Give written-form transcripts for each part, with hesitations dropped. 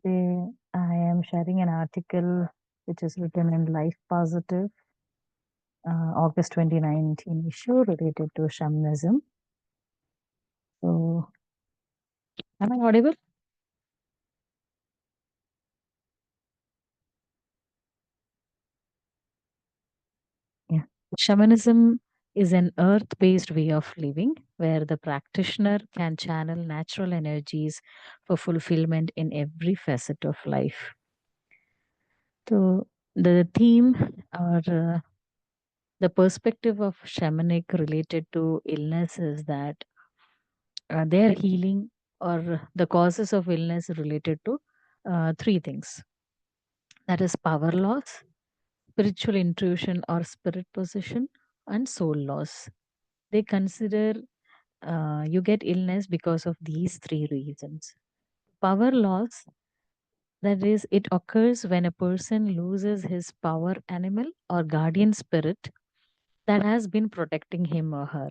Today, I am sharing an article which is written in Life Positive, August 2019 issue related to shamanism. So, am I audible? Yeah. Shamanism is an earth based way of living where the practitioner can channel natural energies for fulfillment in every facet of life. So, the theme or the perspective of shamanic related to illness is that their healing or the causes of illness related to three things, that is power loss, spiritual intrusion or spirit possession, and soul loss. They consider you get illness because of these three reasons. Power loss, that is, it occurs when a person loses his power animal or guardian spirit that has been protecting him or her.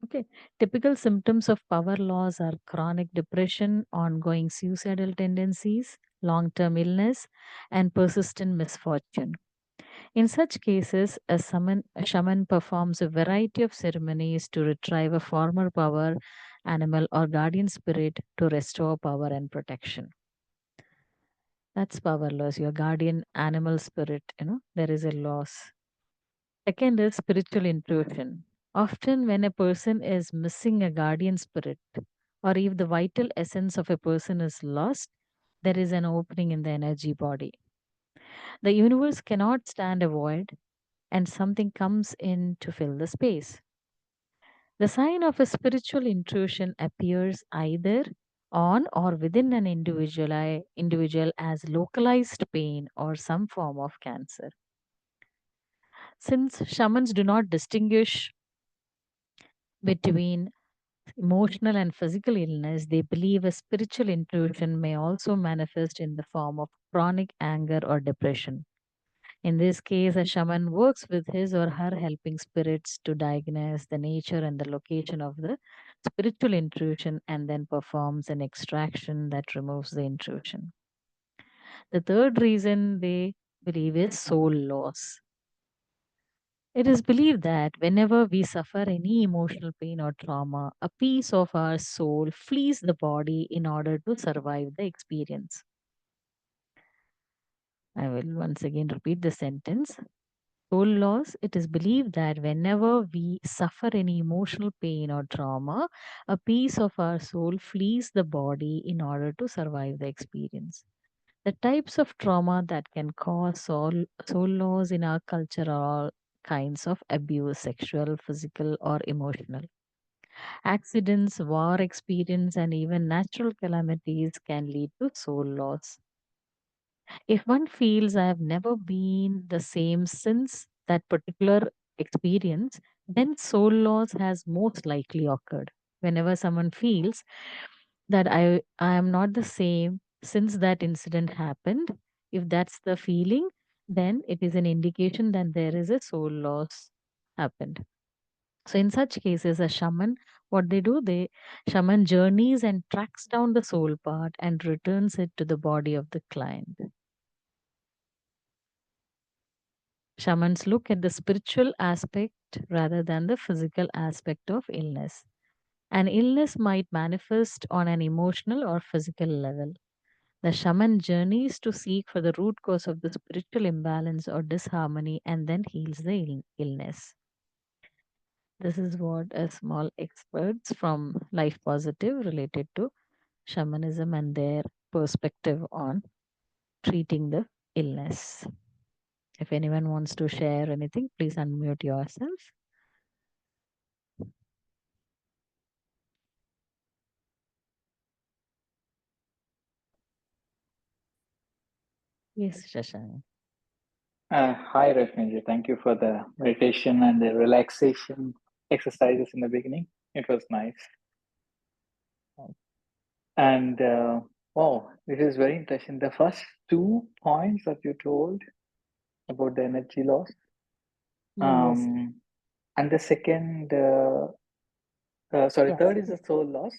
Okay. Typical symptoms of power loss are chronic depression, ongoing suicidal tendencies, long term illness, and persistent misfortune. In such cases, a shaman performs a variety of ceremonies to retrieve a former power animal or guardian spirit to restore power and protection. That's power loss, your guardian animal spirit, there is a loss. Second is spiritual intrusion. Often, when a person is missing a guardian spirit, or if the vital essence of a person is lost, there is an opening in the energy body. The universe cannot stand a void, and something comes in to fill the space. The sign of a spiritual intrusion appears either on or within an individual as localized pain or some form of cancer. Since shamans do not distinguish between emotional and physical illness, they believe a spiritual intrusion may also manifest in the form of chronic anger or depression. In this case, a shaman works with his or her helping spirits to diagnose the nature and the location of the spiritual intrusion and then performs an extraction that removes the intrusion. The third reason they believe is soul loss. It is believed that whenever we suffer any emotional pain or trauma, a piece of our soul flees the body in order to survive the experience. I will once again repeat the sentence. Soul loss, it is believed that whenever we suffer any emotional pain or trauma, a piece of our soul flees the body in order to survive the experience. The types of trauma that can cause soul loss in our culture are all kinds of abuse, sexual, physical, or emotional. Accidents, war experience, and even natural calamities can lead to soul loss. If one feels I have never been the same since that particular experience, then soul loss has most likely occurred. Whenever someone feels that I am not the same since that incident happened, if that's the feeling, then it is an indication that there is a soul loss happened. So in such cases, a shaman, what they do, they shaman journeys and tracks down the soul part and returns it to the body of the client. Shamans look at the spiritual aspect rather than the physical aspect of illness. An illness might manifest on an emotional or physical level. The shaman journeys to seek for the root cause of the spiritual imbalance or disharmony and then heals the illness. This is what a small experts from Life Positive related to shamanism and their perspective on treating the illness. If anyone wants to share anything, please unmute yourself. Yes, Shashank. Hi, Rashmi. Thank you for the meditation and the relaxation exercises in the beginning. It was nice. And wow, it is very interesting. The first 2 points that you told about the energy loss, Yes, and the second, sorry, yes, third is the soul loss.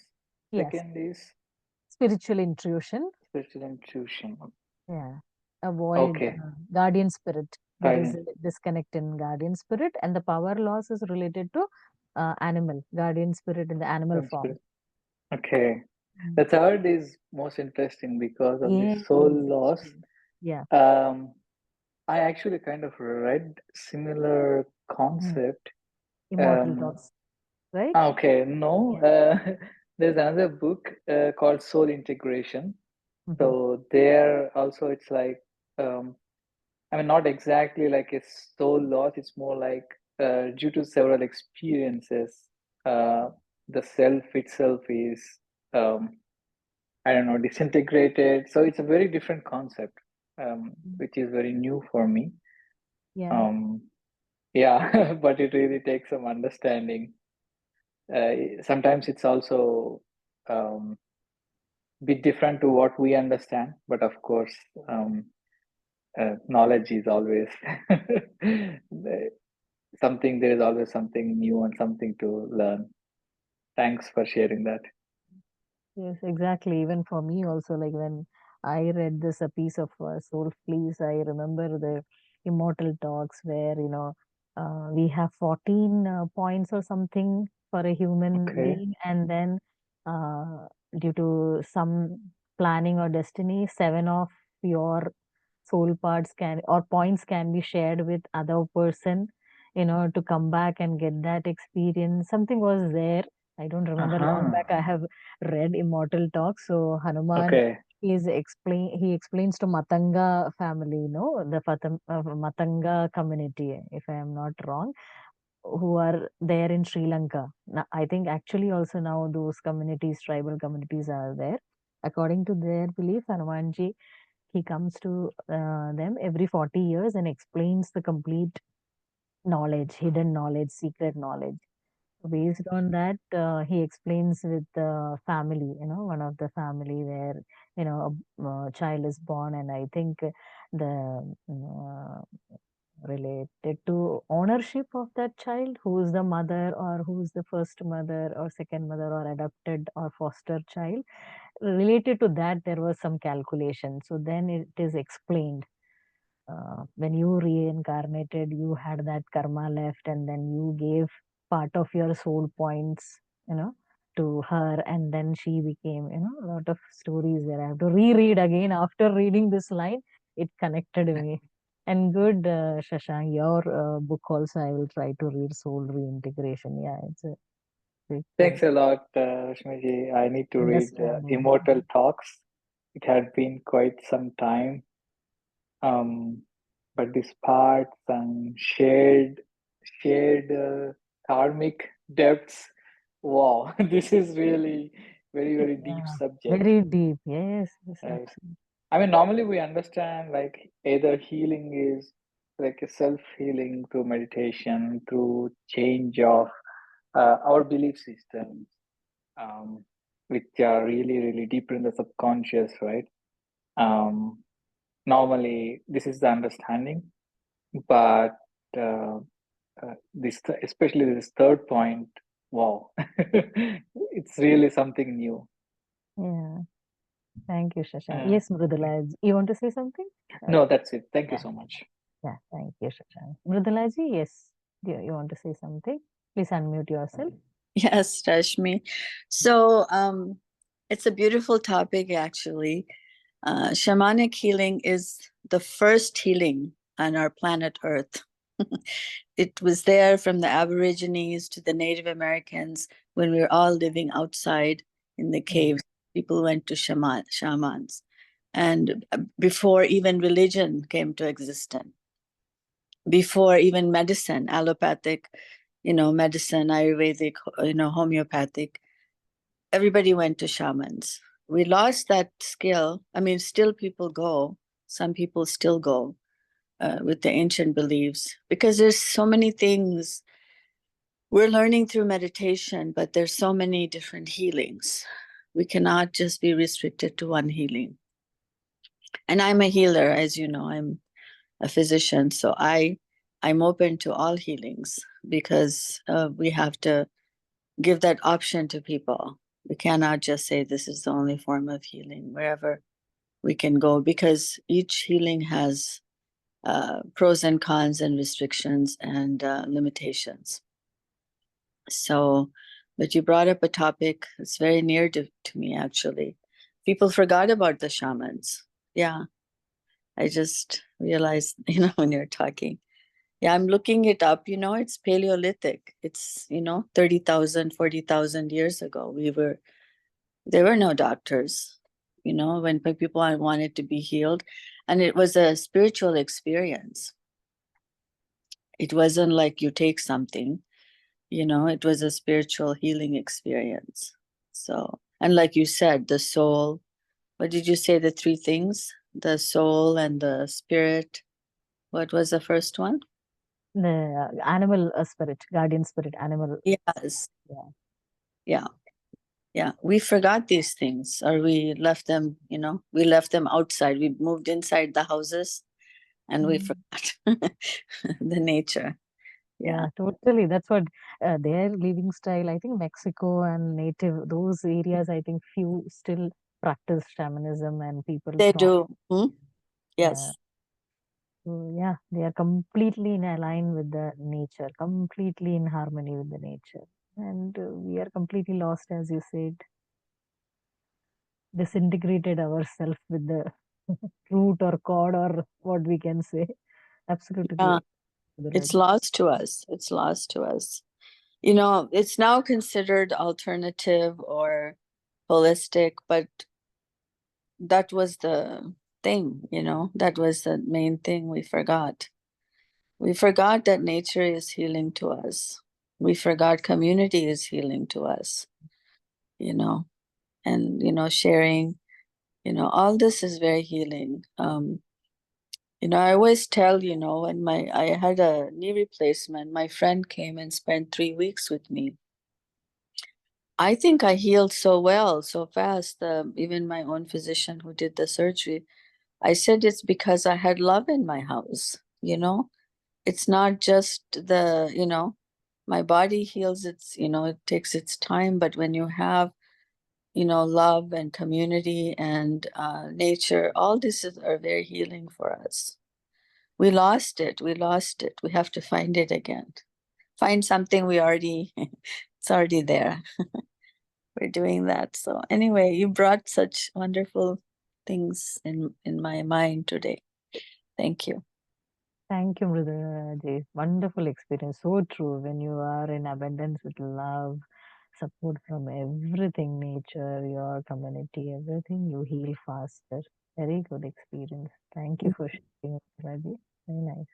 yes. Second is spiritual intrusion. Spiritual intrusion. Yeah. Avoid Okay. guardian spirit. There is Guidance. a disconnect in guardian spirit, and the power loss is related to animal, guardian spirit in the animal And form. spirit. Okay. Mm. The third is most interesting because of the Yes, soul loss. exactly. Yeah. Um, I actually kind of read similar Mm. concept. Immortal Um, thoughts, right? okay, no, Yeah. there's another book called Soul Integration. Hmm. So there also it's like, um, I mean, not exactly like a soul loss. It's more like due to several experiences, uh, the self itself is, um, I don't know, disintegrated. So it's a very different concept, which is very new for me. Yeah. Um, yeah, but it really takes some understanding. Sometimes it's also um, bit different to what we understand, but of course, knowledge is always something. There is always something new and something to learn. Thanks for sharing that. Yes, exactly. Even for me also, like when I read this A Piece of Soul Please, I remember the immortal talks where, we have 14 points or something for a human Okay. being, and then uh, due to some planning or destiny, seven of your soul parts can or points can be shared with other person, to come back and get that experience. Something was there. I don't remember. Long Uh-huh. back I have read Immortal Talk. So Hanuman Okay. he explains to Matanga family, the Matanga community, if I am not wrong, who are there in Sri Lanka. Now, I think actually also now those communities, tribal communities are there. According to their belief, Hanumanji, he comes to them every 40 years and explains the complete knowledge, hidden knowledge, secret knowledge. Based on that, he explains with the family, one of the family where, a child is born, and I think the related to ownership of that child, who is the mother or who is the first mother or second mother or adopted or foster child. Related to that, there was some calculation. So then it is explained when you reincarnated, you had that karma left, and then you gave part of your soul points, to her, and then she became, a lot of stories there. I have to reread again after reading this line. It connected me. And good, Shashank, your book also I will try to read Soul Reintegration. Yeah, it's a great Thanks a lot, Rashmiji. I need to read understanding. Immortal Talks. It had been quite some time. Um, but these parts and shared karmic depths. Wow, this is really very deep Yeah, subject. very deep. Yes, yes, Right? absolutely. I mean, normally we understand like either healing is like a self healing through meditation, through change of our belief systems, which are really deeper in the subconscious, right? Um, Normally, this is the understanding, but uh, especially this third point, wow, it's really something new. Yeah. Thank you, Shashank. Uh, Yes, Mrudula, you want to say something? no, that's it. Thank you Yeah, so much. yeah. Thank you, Shashank. Mrudulaji, yes. You want to say something? Please unmute yourself. Yes, Rashmi. So it's a beautiful topic, actually. Shamanic healing is the first healing on our planet Earth. It was there from the Aborigines to the Native Americans when we were all living outside in the caves. People went to shamans. And before even religion came to existence, before even medicine, allopathic, medicine, Ayurvedic, homeopathic, everybody went to shamans. We lost that skill. I mean, still people go. Some people still go with the ancient beliefs because there's so many things we're learning through meditation, but there's so many different healings. We cannot just be restricted to one healing. And I'm a healer, as you know. I'm a physician, so I'm open to all healings because we have to give that option to people. We cannot just say this is the only form of healing, wherever we can go, because each healing has pros and cons and restrictions and limitations. So, but you brought up a topic that's very near to me, actually. People forgot about the shamans. Yeah, I just realized, when you're talking. Yeah, I'm looking it up, it's Paleolithic. It's, 30,000, 40,000 years ago. There were no doctors, when people wanted to be healed. And it was a spiritual experience. It wasn't like you take something, it was a spiritual healing experience. So, and like you said, the soul, what did you say? The three things, the soul and the spirit. What was the first one? The animal spirit, guardian spirit, animal. Yes. Yeah. Yeah. We forgot these things, or we left them, we left them outside. We moved inside the houses and we forgot the nature. Yeah, totally. That's what their living style. I think Mexico and native, those areas, I think few still practice shamanism and people They from. do. Yeah. Yes. So, yeah, they are completely in align with the nature, completely in harmony with the nature. And we are completely lost, as you said, disintegrated ourselves with the root or cord or what we can say. Absolutely. Yeah. It's lost to us. It's lost to us. It's now considered alternative or holistic, but that was the thing, that was the main thing we forgot. We forgot that nature is healing to us. We forgot community is healing to us, and, sharing, all this is very healing. I always tell, when I had a knee replacement, my friend came and spent 3 weeks with me. I think I healed so well, so fast. Even my own physician who did the surgery, I said it's because I had love in my house. It's not just my body heals. It takes its time, but when you have, love and community and nature, all are very healing for us. We lost it. We lost it. We have to find it again. Find something it's already there. We're doing that. So anyway, you brought such wonderful things in my mind today. Thank you. Thank you, Mridula. Wonderful experience. So true. When you are in abundance with love, support from everything, nature, your community, everything, you heal faster. Very good experience. Thank you for sharing, Raji. Very nice.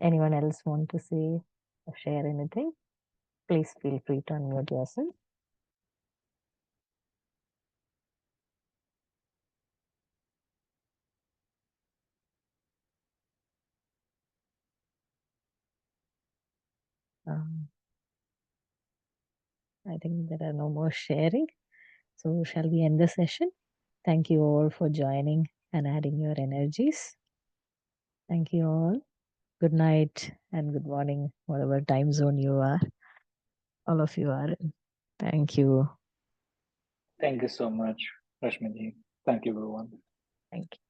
Anyone else want to say or share anything? Please feel free to unmute yourself. I think there are no more sharing. So shall we end the session? Thank you all for joining and adding your energies. Thank you all. Good night and good morning, whatever time zone you are. All of you are in. Thank you. Thank you so much, Rashmi. Thank you, everyone. Thank you.